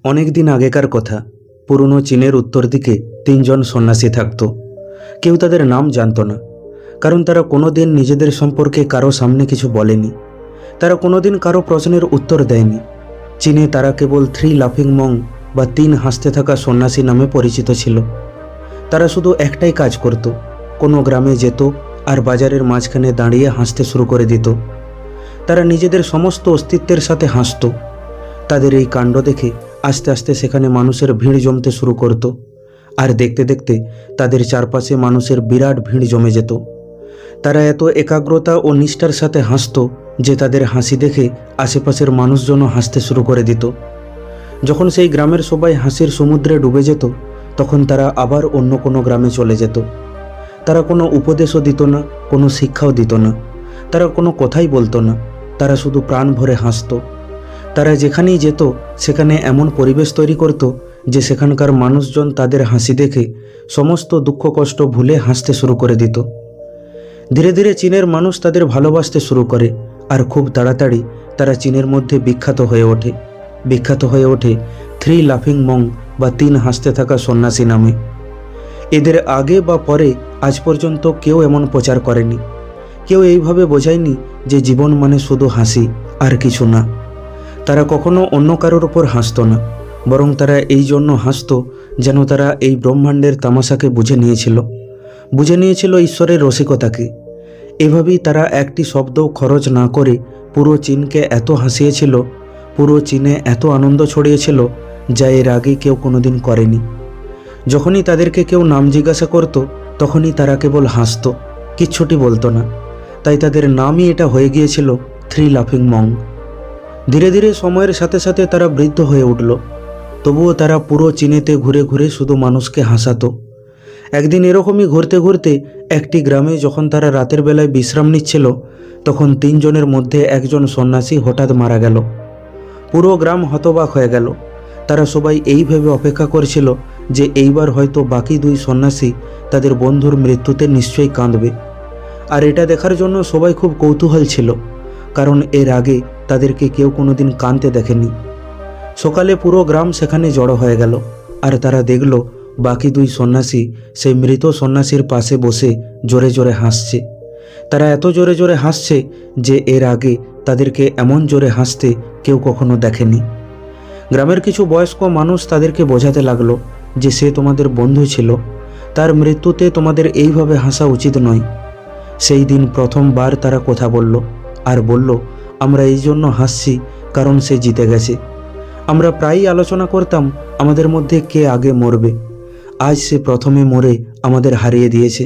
অনেক দিন আগেকার কথা। পুরনো চীনের উত্তর দিকে তিনজন সন্ন্যাসী থাকত। কেউ তাদের নাম জানত না, কারণ তারা কোনোদিন নিজেদের সম্পর্কে কারো সামনে কিছু বলেনি। তারা কোনোদিন কারো প্রশ্নের উত্তর দেয়নি। চীনে তারা কেবল থ্রি লাফিং মং বা তিন হাসতে থাকা সন্ন্যাসী নামে পরিচিত ছিল। তারা শুধু একটাই কাজ করত, কোনো গ্রামে যেত আর বাজারের মাঝখানে দাঁড়িয়ে হাসতে শুরু করে দিত। তারা নিজেদের সমস্ত অস্তিত্বের সাথে হাসত। তাদের এই কাণ্ড দেখে আস্তে আস্তে সেখানে মানুষের ভিড় জমতে শুরু করত, আর দেখতে দেখতে তাদের চারপাশে মানুষের বিরাট ভিড় জমে যেত। তারা এত একাগ্রতা ও নিষ্ঠার সাথে হাসত যে তাদের হাসি দেখে আশেপাশের মানুষজনও হাসতে শুরু করে দিত। যখন সেই গ্রামের সবাই হাসির সমুদ্রে ডুবে যেত, তখন তারা আবার অন্য কোনো গ্রামে চলে যেত। তারা কোনো উপদেশও দিত না, কোনো শিক্ষাও দিত না, তারা কোনো কথাই বলতো না। তারা শুধু প্রাণ ভরে হাসত। তারা যেখানেই যেত সেখানে এমন পরিবেশ তৈরি করত যে সেখানকার মানুষজন তাদের হাসি দেখে সমস্ত দুঃখ কষ্ট ভুলে হাসতে শুরু করে দিত। ধীরে ধীরে চীনের মানুষ তাদের ভালোবাসতে শুরু করে, আর খুব তাড়াতাড়ি তারা চীনের মধ্যে বিখ্যাত হয়ে ওঠে থ্রি লাফিং মং বা তিন হাসতে থাকা সন্ন্যাসী নামে। এদের আগে বা পরে আজ পর্যন্ত কেউ এমন প্রচার করেনি। কেউ এইভাবে বোঝায়নি যে জীবন মানে শুধু হাসি আর কিছু না। তারা কখনো অন্য কারোর ওপর হাসত না, বরং তারা এই জন্য হাসত যেন তারা এই ব্রহ্মাণ্ডের তামাশাকে বুঝে নিয়েছিল ঈশ্বরের রসিকতাকে। এভাবেই তারা একটি শব্দও খরচ না করে পুরো চীনকে এত হাসিয়েছিল, পুরো চীনে এত আনন্দ ছড়িয়েছিল, যা এর আগে কেউ কোনোদিন করেনি। যখনই তাদেরকে কেউ নাম জিজ্ঞাসা করত, তখনই তারা কেবল হাসত, কিচ্ছুটি বলতো না। তাই তাদের নামই এটা হয়ে গিয়েছিল থ্রি লাফিং মং। ধীরে ধীরে সময়ের সাথে সাথে তারা বৃদ্ধ হয়ে উঠল, তবুও তারা পুরো চীনেতে ঘুরে ঘুরে শুধু মানুষকে হাসাতো। একদিন এরকমই ঘুরতে ঘুরতে একটি গ্রামে যখন তারা রাতের বেলায় বিশ্রাম নিচ্ছিল, তখন তিনজনের মধ্যে একজন সন্ন্যাসী হঠাৎ মারা গেল। পুরো গ্রাম হতবাক হয়ে গেল। তারা সবাই এই ভেবে অপেক্ষা করছিল যে এইবার হয়তো বাকি দুই সন্ন্যাসী তাদের বন্ধুর মৃত্যুতে নিশ্চয়ই কাঁদবে। আর এটা দেখার জন্য সবাই খুব কৌতূহল ছিল, কারণ এর আগে তাদেরকে কেউ কোনোদিন কাঁদতে দেখেনি। সকালে পুরো গ্রাম সেখানে জড়ো হয়ে গেল, আর তারা দেখল বাকি দুই সন্ন্যাসী সেই মৃত সন্ন্যাসীর পাশে বসে জোরে জোরে হাসছে। তারা এত জোরে জোরে হাসছে যে এর আগে তাদেরকে এমন জোরে হাসতে কেউ কখনো দেখেনি। গ্রামের কিছু বয়স্ক মানুষ তাদেরকে বোঝাতে লাগলো যে সে তোমাদের বন্ধু ছিল, তার মৃত্যুতে তোমাদের এইভাবে হাসা উচিত নয়। সেই দিন প্রথমবার তারা কথা বলল আর বলল, আমরা এই জন্য হাসছি কারণ সে জিতে গেছে। আমরা প্রায়ই আলোচনা করতাম আমাদের মধ্যে কে আগে মরবে। আজ সে প্রথমে মরে আমাদের হারিয়ে দিয়েছে,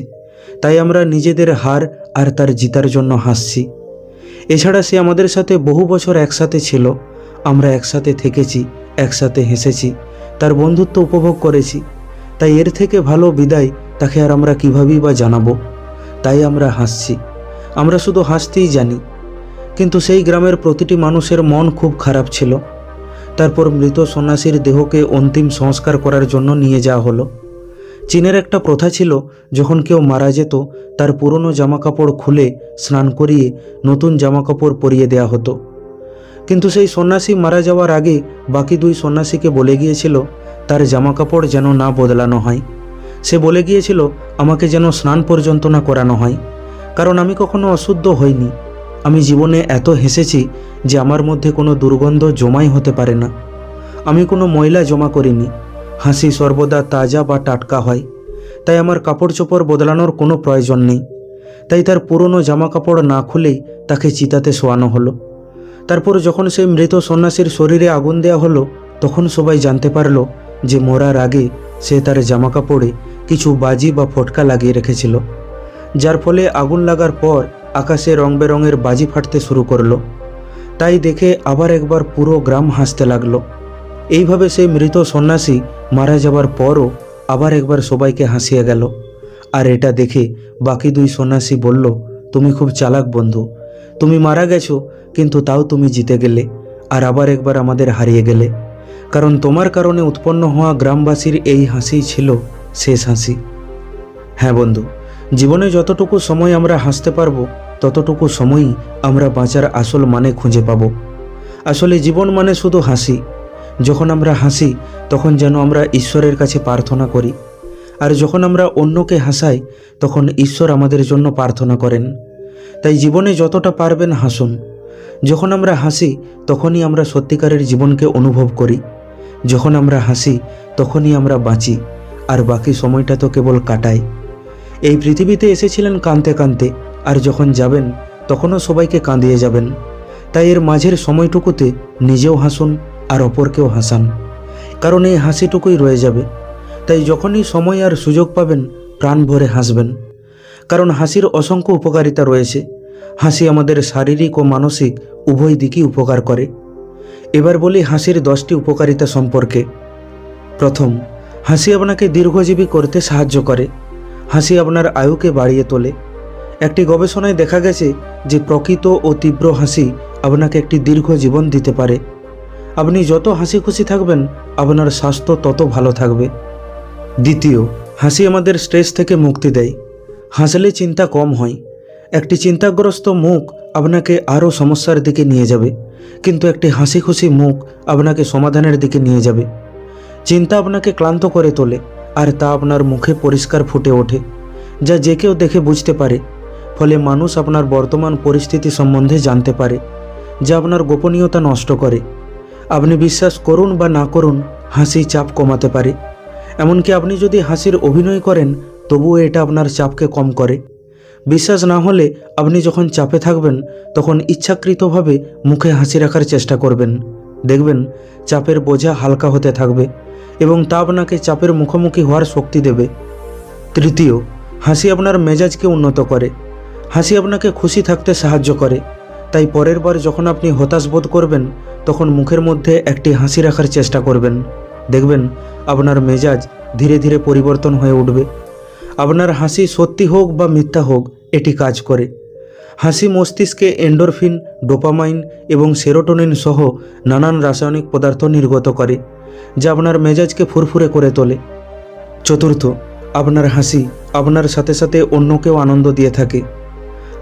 তাই আমরা নিজেদের হার আর তার জিতার জন্য হাসছি। এছাড়া সে আমাদের সাথে বহু বছর একসাথে ছিল, আমরা একসাথে থেকেছি, একসাথে হেসেছি, তার বন্ধুত্ব উপভোগ করেছি। তাই এর থেকে ভালো বিদায় তাকে আর আমরা কীভাবেই বা জানাবো। তাই আমরা হাসছি, আমরা শুধু হাসতেই জানি। কিন্তু সেই গ্রামের প্রতিটি মানুষের মন খুব খারাপ ছিল। তারপর মৃত সন্ন্যাসীর দেহকে অন্তিম সংস্কার করার জন্য নিয়ে যাওয়া হলো। চীনের একটা প্রথা ছিল, যখন কেউ মারা যেত তার পুরনো জামাকাপড় খুলে স্নান করিয়ে নতুন জামাকাপড় পরিয়ে দেওয়া হতো। কিন্তু সেই সন্ন্যাসী মারা যাওয়ার আগে বাকি দুই সন্ন্যাসীকে বলে গিয়েছিল তার জামাকাপড় যেন না বদলানো হয়। সে বলে গিয়েছিল আমাকে যেন স্নান পর্যন্ত না করানো হয়, কারণ আমি কখনো অশুদ্ধ হইনি। আমি জীবনে এত হেসেছি যে আমার মধ্যে কোনো দুর্গন্ধ জমাই হতে পারে না। আমি কোনো ময়লা জমা করিনি। হাসি সর্বদা তাজা বা টাটকা হয়, তাই আমার কাপড় চোপড় বদলানোর কোনো প্রয়োজন নেই। তাই তার পুরনো জামা কাপড় না খুলেই তাকে চিতাতে শোয়ানো হলো। তারপর যখন সেই মৃত সন্ন্যাসীর শরীরে আগুন দেওয়া হলো, তখন সবাই জানতে পারল যে মরার আগে সে তার জামা কাপড়ে কিছু বাজি বা ফটকা লাগিয়ে রেখেছিল, যার ফলে আগুন লাগার পর আকাশে রং বেরঙের বাজি ফাটতে শুরু করলো। তাই দেখে আবার একবার পুরো গ্রাম হাসতে লাগলো। এইভাবে সেই মৃত সন্ন্যাসী মারা যাবার পরও আবার একবার সবাইকে হাসিয়ে গেল। আর এটা দেখে বাকি দুই সন্ন্যাসী বলল, তুমি খুব চালাক বন্ধু, তুমি মারা গেছো কিন্তু তাও তুমি জিতে গেলে, আর আবার একবার আমাদের হারিয়ে গেলে, কারণ তোমার কারণে উৎপন্ন হওয়া গ্রামবাসীর এই হাসিই ছিল শেষ হাসি। হ্যাঁ বন্ধু, জীবনে যতটুকু সময় আমরা হাসতে পারবো ততটুকু সময়ই আমরা বাঁচার আসল মানে খুঁজে পাব। আসলে জীবন মানে শুধু হাসি, যখন আমরা হাসি তখন যেন আমরা ঈশ্বরের কাছে প্রার্থনা করি, আর যখন আমরা অন্যকে হাসাই তখন ঈশ্বর আমাদের জন্য প্রার্থনা করেন। তাই জীবনে যতটা পারবেন হাসুন। যখন আমরা হাসি তখনই আমরা সত্যিকারের জীবনকে অনুভব করি। যখন আমরা হাসি তখনই আমরা বাঁচি, আর বাকি সময়টা তো কেবল কাটাই। এই পৃথিবীতে এসেছিলেন কাঁদতে কাঁদতে, আর যখন যাবেন তখনও সবাইকে কাঁদিয়ে যাবেন। তাই এর মাঝের সময়টুকুতে নিজেও হাসুন আর অপরকেও হাসান, কারণ এই হাসিটুকুই রয়ে যাবে। তাই যখনই সময় আর সুযোগ পাবেন প্রাণ ভরে হাসবেন, কারণ হাসির অসংখ্য উপকারিতা রয়েছে। হাসি আমাদের শারীরিক ও মানসিক উভয় দিকই উপকার করে। এবার বলি হাসির 10টি উপকারিতা সম্পর্কে। প্রথম, হাসি আপনাকে দীর্ঘজীবী করতে সাহায্য করে। হাসি আপনার আয়ুকে বাড়িয়ে তোলে। একটি গবেষণায় দেখা গেছে যে প্রকৃত ও তীব্র হাসি আপনাকে একটি দীর্ঘ জীবন দিতে পারে। আপনি যত হাসি খুশি থাকবেন আপনার স্বাস্থ্য তত ভালো থাকবে। দ্বিতীয়, হাসি আমাদের স্ট্রেস থেকে মুক্তি দেয়। হাসলে চিন্তা কম হয়। একটি চিন্তাগ্রস্ত মুখ আপনাকে আরও সমস্যার দিকে নিয়ে যাবে, কিন্তু একটি হাসি খুশি মুখ আপনাকে সমাধানের দিকে নিয়ে যাবে। চিন্তা আপনাকে ক্লান্ত করে তোলে, আর তা আপনার মুখে পরিষ্কার ফুটে ওঠে, যা যে কেউ দেখে বুঝতে পারে। ফলে মানুষ আপনার বর্তমান পরিস্থিতি সম্বন্ধে জানতে পারে, যা আপনার গোপনীয়তা নষ্ট করে। আপনি বিশ্বাস করুন বা না করুন, হাসি চাপ কমাতে পারে। এমনকি আপনি যদি হাসির অভিনয় করেন তবুও এটা আপনার চাপকে কম করে। বিশ্বাস না হলে আপনি যখন চাপে থাকবেন তখন ইচ্ছাকৃতভাবে মুখে হাসি রাখার চেষ্টা করবেন। দেখবেন চাপের বোঝা হালকা হতে থাকবে এবং তা আপনাকে চাপের মুখোমুখি হওয়ার শক্তি দেবে। তৃতীয়, হাসি আপনার মেজাজকে উন্নত করে। হাসি আপনাকে খুশি থাকতে সাহায্য করে। তাই পরের বার যখন আপনি হতাশ বোধ করবেন তখন মুখের মধ্যে একটি হাসি রাখার চেষ্টা করবেন। দেখবেন আপনার মেজাজ ধীরে ধীরে পরিবর্তন হয়ে উঠবে। আপনার হাসি সত্যি হোক বা মিথ্যা হোক, এটি কাজ করে। হাসি মস্তিষ্কে এন্ডোরফিন, ডোপামাইন এবং সেরোটোনিন সহ নানান রাসায়নিক পদার্থ নির্গত করে, যা আপনার মেজাজকে ফুরফুরে করে তোলে। চতুর্থ, আপনার হাসি আপনার সাথে সাথে অন্যকেও আনন্দ দিয়ে থাকে।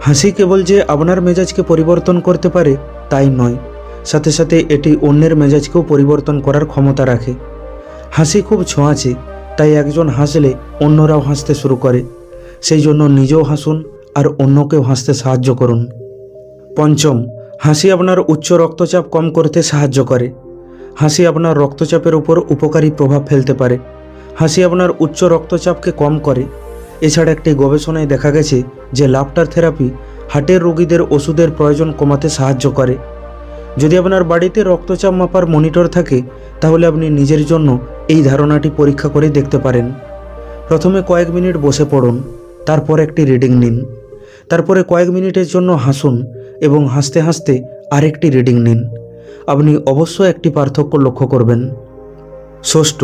হাসি কেবল যে আপনার মেজাজকে পরিবর্তন করতে পারে তাই নয়, সাথে সাথে এটি অন্যের মেজাজকেও পরিবর্তন করার ক্ষমতা রাখে। হাসি খুব ছোঁয়াচে, তাই একজন হাসলে অন্যরাও হাসতে শুরু করে। সেই জন্য নিজেও হাসুন আর অন্যকেও হাসতে সাহায্য করুন। পঞ্চম, হাসি আপনার উচ্চ রক্তচাপ কম করতে সাহায্য করে। হাসি আপনার রক্তচাপের উপর উপকারী প্রভাব ফেলতে পারে। হাসি আপনার উচ্চ রক্তচাপকে কম করে। এছাড়া একটি গবেষণায় দেখা গেছে যে লাফটার থেরাপি হার্টের রোগীদের ওষুধের প্রয়োজন কমাতে সাহায্য করে। যদি আপনার বাড়িতে রক্তচাপ মাপার মনিটর থাকে তাহলে আপনি নিজের জন্য এই ধারণাটি পরীক্ষা করে দেখতে পারেন। প্রথমে কয়েক মিনিট বসে পড়ুন, তারপর একটি রিডিং নিন, তারপরে কয়েক মিনিটের জন্য হাসুন এবং হাসতে হাসতে আরেকটি রিডিং নিন। আপনি অবশ্যই একটি পার্থক্য লক্ষ্য করবেন। ষষ্ঠ,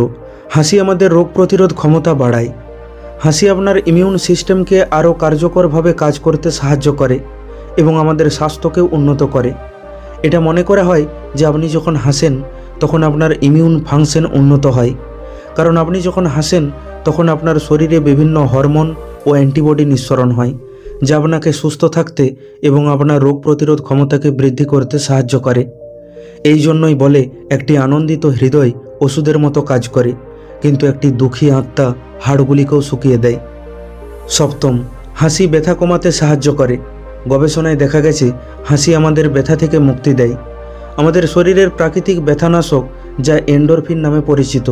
হাসি আমাদের রোগ প্রতিরোধ ক্ষমতা বাড়ায়। হাসি আপনার ইমিউন সিস্টেমকে আরও কার্যকরভাবে কাজ করতে সাহায্য করে এবং আমাদের স্বাস্থ্যকেও উন্নত করে। এটা মনে করা হয় যে আপনি যখন হাসেন তখন আপনার ইমিউন ফাংশন উন্নত হয়, কারণ আপনি যখন হাসেন তখন আপনার শরীরে বিভিন্ন হরমোন ও অ্যান্টিবডি নিঃসরণ হয়, যা আপনাকে সুস্থ থাকতে এবং আপনার রোগ প্রতিরোধ ক্ষমতাকে বৃদ্ধি করতে সাহায্য করে। এই জন্যই বলে একটি আনন্দিত হৃদয় ওষুধের মতো কাজ করে, কিন্তু একটি দুঃখী আত্মা হাড়গুলিকেও শুকিয়ে দেয়। সপ্তম, হাসি ব্যথা কমাতে সাহায্য করে। গবেষণায় দেখা গেছে হাসি আমাদের ব্যথা থেকে মুক্তি দেয়। আমাদের শরীরের প্রাকৃতিক ব্যথানাশক যা এন্ডোরফিন নামে পরিচিত,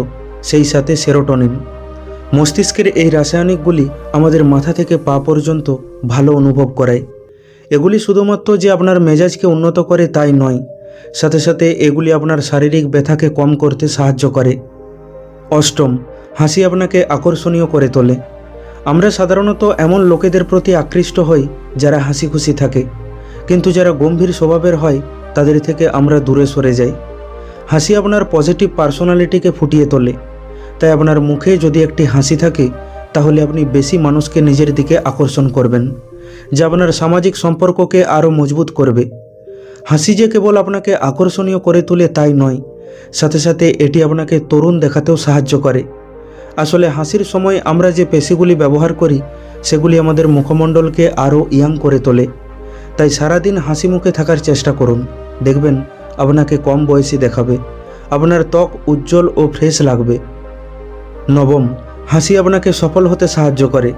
সেই সাথে সেরোটোনিন। মস্তিষ্কের এই রাসায়নিকগুলি আমাদের মাথা থেকে পা পর্যন্ত ভালো অনুভব করায়। এগুলি শুধুমাত্র যে আপনার মেজাজকে উন্নত করে তাই নয়, সাথে সাথে এগুলি আপনার শারীরিক ব্যথাকে কম করতে সাহায্য করে। অষ্টম, হাসি আপনাকে আকর্ষণীয় করে তোলে। আমরা সাধারণত এমন লোকেদের প্রতি আকৃষ্ট হই যারা হাসি খুশি থাকে, কিন্তু যারা গম্ভীর স্বভাবের হয় তাদের থেকে আমরা দূরে সরে যাই। হাসি আপনার পজিটিভ পার্সোনালিটিকে ফুটিয়ে তোলে। তাই আপনার মুখে যদি একটি হাসি থাকে তাহলে আপনি বেশি মানুষকে নিজের দিকে আকর্ষণ করবেন, যা আপনার সামাজিক সম্পর্ককে আরও মজবুত করবে। হাসি যে কেবল আপনাকে আকর্ষণীয় করে তোলে তাই নয়, সাথে সাথে এটি আপনাকে তরুণ দেখাতেও সাহায্য করে। আসলে হাসির সময় আমরা যে পেশিগুলি ব্যবহার করি সেগুলি আমাদের মুখমণ্ডলকে আরও ইয়াং করে তোলে। তাই সারাদিন হাসি মুখে থাকার চেষ্টা করুন, দেখবেন আপনাকে কম বয়সী দেখাবে। আপনার ত্বক উজ্জ্বল ও ফ্রেশ লাগবে। নবম, হাসি আপনাকে সফল হতে সাহায্য করে।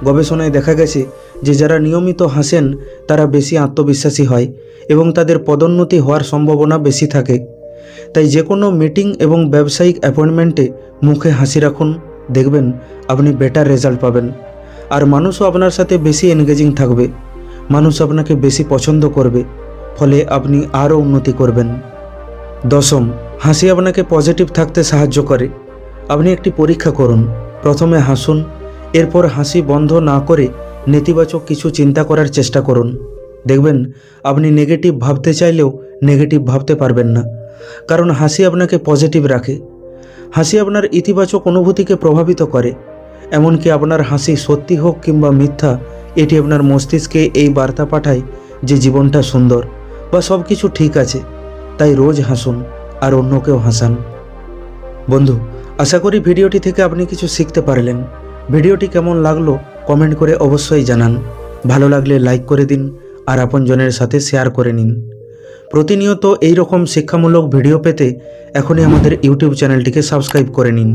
গবেষণায় দেখা গেছে যে যারা নিয়মিত হাসেন তারা বেশি আত্মবিশ্বাসী হয় এবং তাদের পদোন্নতি হওয়ার সম্ভাবনা বেশি থাকে। তাই যে কোনো মিটিং এবং ব্যবসায়িক অ্যাপয়েন্টমেন্টে মুখে হাসি রাখুন, দেখবেন আপনি বেটার রেজাল্ট পাবেন। আর মানুষও আপনার সাথে বেশি এনগেজিং থাকবে, মানুষ আপনাকে বেশি পছন্দ করবে, ফলে আপনি আরও উন্নতি করবেন। দশম, হাসি আপনাকে পজিটিভ থাকতে সাহায্য করে। আপনি একটি পরীক্ষা করুন, প্রথমে হাসুন, এরপর হাসি বন্ধ না করে নেতিবাচক কিছু চিন্তা করার চেষ্টা করুন। দেখবেন আপনি নেগেটিভ ভাবতে চাইলেও নেগেটিভ ভাবতে পারবেন না, কারণ হাসি আপনাকে পজিটিভ রাখে। হাসি আপনার ইতিবাচক অনুভূতিকে প্রভাবিত করে। এমনকি আপনার হাসি সত্যি হোক কিংবা মিথ্যা, এটি আপনার মস্তিষ্কে এই বার্তা পাঠায় যে জীবনটা সুন্দর বা সব কিছু ঠিক আছে। তাই রোজ হাসুন আর অন্যকেও হাসান। বন্ধু, আশা করি ভিডিওটি থেকে আপনি কিছু শিখতে পারলেন। ভিডিওটি কেমন লাগলো কমেন্ট করে অবশ্যই জানান। ভালো লাগলে লাইক করে দিন আর আপনজনের সাথে শেয়ার করে নিন। প্রতিনিয়ত এই রকম শিক্ষামূলক ভিডিও পেতে এখনই আমাদের ইউটিউব চ্যানেলটিকে সাবস্ক্রাইব করে নিন।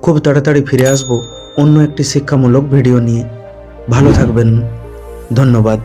খুব তাড়াতাড়ি ফিরে আসব অন্য একটি শিক্ষামূলক ভিডিও নিয়ে। ভালো থাকবেন। ধন্যবাদ।